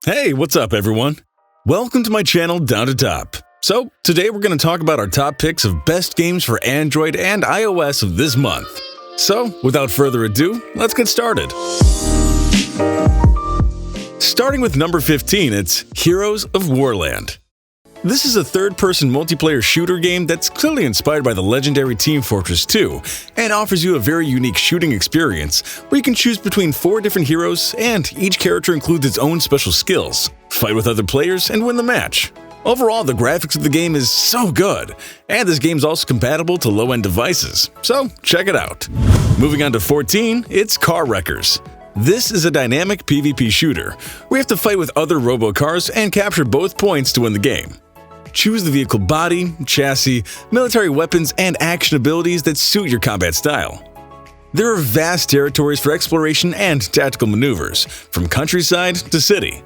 Hey, what's up everyone? Welcome to my channel Down to Top. So, today we're going to talk about our top picks of best games for Android and iOS of this month. So, without further ado, let's get started. Starting with number 15, it's Heroes of Warland. This is a third-person multiplayer shooter game that's clearly inspired by the legendary Team Fortress 2 and offers you a very unique shooting experience where you can choose between 4 different heroes and each character includes its own special skills, fight with other players, and win the match. Overall, the graphics of the game is so good, and this game's also compatible to low-end devices, so check it out. Moving on to 14, it's Car Wreckers. This is a dynamic PvP shooter where you have to fight with other robocars and capture both points to win the game. Choose the vehicle body, chassis, military weapons, and action abilities that suit your combat style. There are vast territories for exploration and tactical maneuvers, from countryside to city.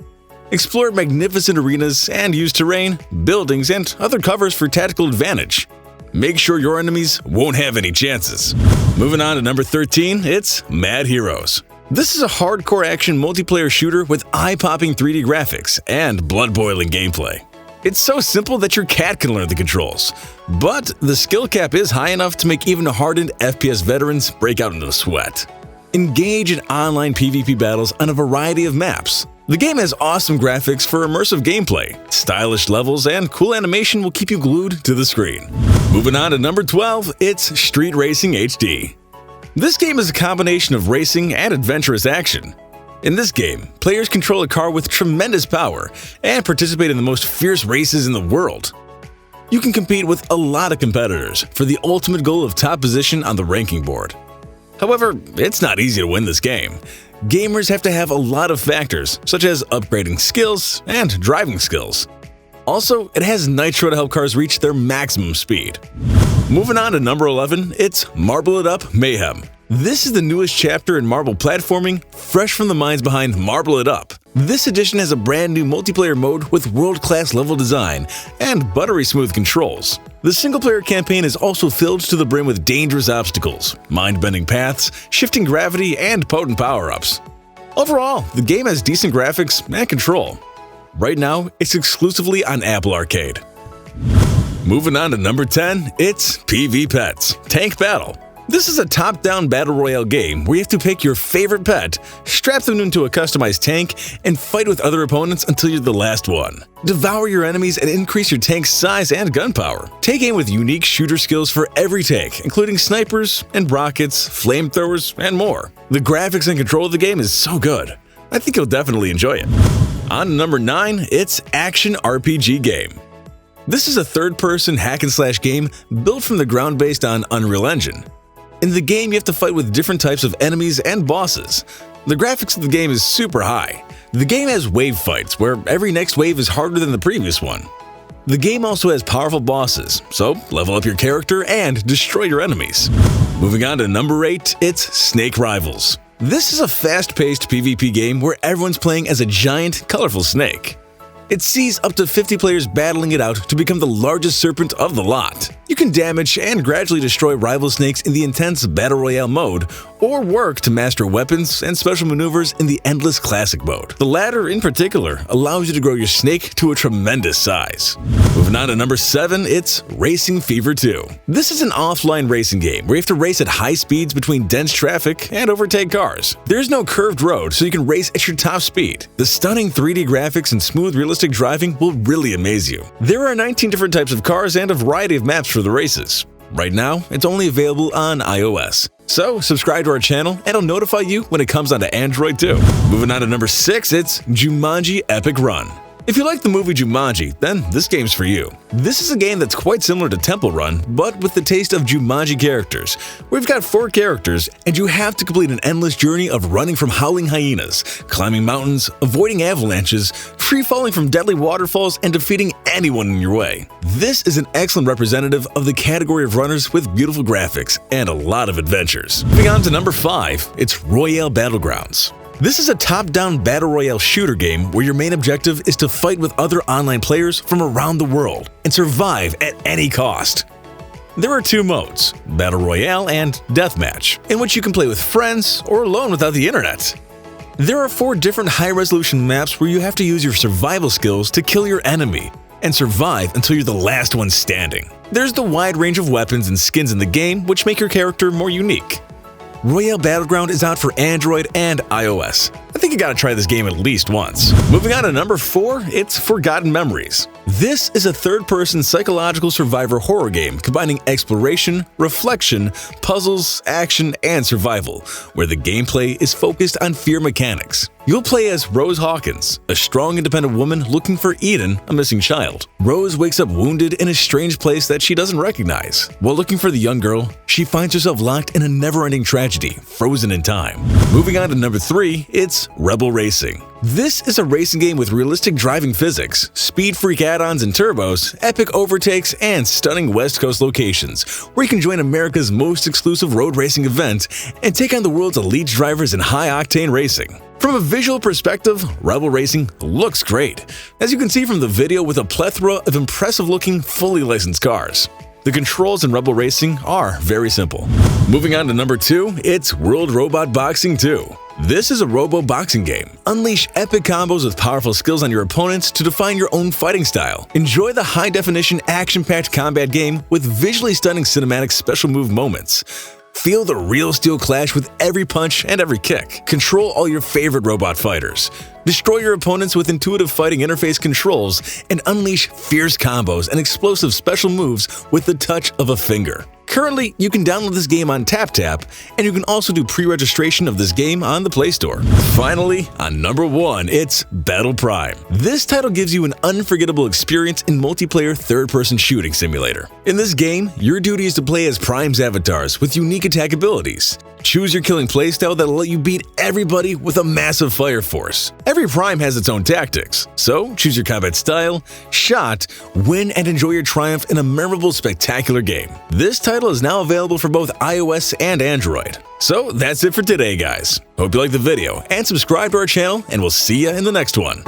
Explore magnificent arenas and use terrain, buildings, and other covers for tactical advantage. Make sure your enemies won't have any chances. Moving on to number 13, it's Mad Heroes. This is a hardcore action multiplayer shooter with eye-popping 3D graphics and blood-boiling gameplay. It's so simple that your cat can learn the controls, but the skill cap is high enough to make even hardened FPS veterans break out into a sweat. Engage in online PvP battles on a variety of maps. The game has awesome graphics for immersive gameplay, stylish levels, and cool animation will keep you glued to the screen. Moving on to number 12, it's Street Racing HD. This game is a combination of racing and adventurous action. In this game, players control a car with tremendous power and participate in the most fierce races in the world. You can compete with a lot of competitors for the ultimate goal of top position on the ranking board. However, it's not easy to win this game. Gamers have to have a lot of factors, such as upgrading skills and driving skills. Also, it has nitro to help cars reach their maximum speed. Moving on to number 11, it's Marble It Up Mayhem. This is the newest chapter in Marble platforming, fresh from the minds behind Marble It Up. This edition has a brand new multiplayer mode with world-class level design and buttery smooth controls. The single-player campaign is also filled to the brim with dangerous obstacles, mind-bending paths, shifting gravity, and potent power-ups. Overall, the game has decent graphics and control. Right now, it's exclusively on Apple Arcade. Moving on to number 10, it's PvPets Tank Battle. This is a top-down battle royale game where you have to pick your favorite pet, strap them into a customized tank, and fight with other opponents until you're the last one. Devour your enemies and increase your tank's size and gun power. Take aim with unique shooter skills for every tank, including snipers and rockets, flamethrowers, and more. The graphics and control of the game is so good. I think you'll definitely enjoy it. On to number 9, it's Action RPG Game. This is a third-person hack-and-slash game built from the ground based on Unreal Engine. In the game, you have to fight with different types of enemies and bosses. The graphics of the game is super high. The game has wave fights, where every next wave is harder than the previous one. The game also has powerful bosses, so level up your character and destroy your enemies. Moving on to number 8, it's Snake Rivals. This is a fast-paced PvP game where everyone's playing as a giant, colorful snake. It sees up to 50 players battling it out to become the largest serpent of the lot. You can damage and gradually destroy rival snakes in the intense Battle Royale mode, or work to master weapons and special maneuvers in the endless classic mode. The latter, in particular, allows you to grow your snake to a tremendous size. Moving on to number 7, it's Racing Fever 2. This is an offline racing game where you have to race at high speeds between dense traffic and overtake cars. There's no curved road, so you can race at your top speed. The stunning 3D graphics and smooth, realistic driving will really amaze you. There are 19 different types of cars and a variety of maps for the races. Right now, it's only available on iOS. So, subscribe to our channel and it'll notify you when it comes onto Android too. Moving on to number 6, it's Jumanji Epic Run. If you like the movie Jumanji, then this game's for you. This is a game that's quite similar to Temple Run, but with the taste of Jumanji characters. We've got 4 characters, and you have to complete an endless journey of running from howling hyenas, climbing mountains, avoiding avalanches, free-falling from deadly waterfalls, and defeating anyone in your way. This is an excellent representative of the category of runners with beautiful graphics and a lot of adventures. Moving on to number 5, it's Royale Battlegrounds. This is a top-down battle royale shooter game where your main objective is to fight with other online players from around the world and survive at any cost. There are two modes, Battle Royale and Deathmatch, in which you can play with friends or alone without the internet. There are 4 different high-resolution maps where you have to use your survival skills to kill your enemy and survive until you're the last one standing. There's the wide range of weapons and skins in the game which make your character more unique. Royale Battleground is out for Android and iOS. I think you gotta try this game at least once. Moving on to number 4, it's Forgotten Memories. This is a third-person psychological survivor horror game combining exploration, reflection, puzzles, action, and survival, where the gameplay is focused on fear mechanics. You'll play as Rose Hawkins, a strong, independent woman looking for Eden, a missing child. Rose wakes up wounded in a strange place that she doesn't recognize. While looking for the young girl, she finds herself locked in a never-ending tragedy, frozen in time. Moving on to number 3, it's Rebel Racing. This is a racing game with realistic driving physics, speed freak add-ons and turbos, epic overtakes, and stunning West Coast locations, where you can join America's most exclusive road racing event and take on the world's elite drivers in high-octane racing. From a visual perspective, Rebel Racing looks great, as you can see from the video with a plethora of impressive-looking, fully licensed cars. The controls in Rebel Racing are very simple. Moving on to number 2, it's World Robot Boxing 2. This is a robo-boxing game. Unleash epic combos with powerful skills on your opponents to define your own fighting style. Enjoy the high-definition, action-packed combat game with visually stunning cinematic special move moments. Feel the real steel clash with every punch and every kick. Control all your favorite robot fighters. Destroy your opponents with intuitive fighting interface controls and unleash fierce combos and explosive special moves with the touch of a finger. Currently, you can download this game on TapTap, and you can also do pre-registration of this game on the Play Store. Finally, on number 1, it's Battle Prime. This title gives you an unforgettable experience in multiplayer third-person shooting simulator. In this game, your duty is to play as Prime's avatars with unique attack abilities. Choose your killing playstyle that'll let you beat everybody with a massive fire force. Every Prime has its own tactics, so choose your combat style, shot, win, and enjoy your triumph in a memorable, spectacular game. This title is now available for both iOS and Android. So that's it for today, guys. Hope you liked the video, and subscribe to our channel, and we'll see you in the next one.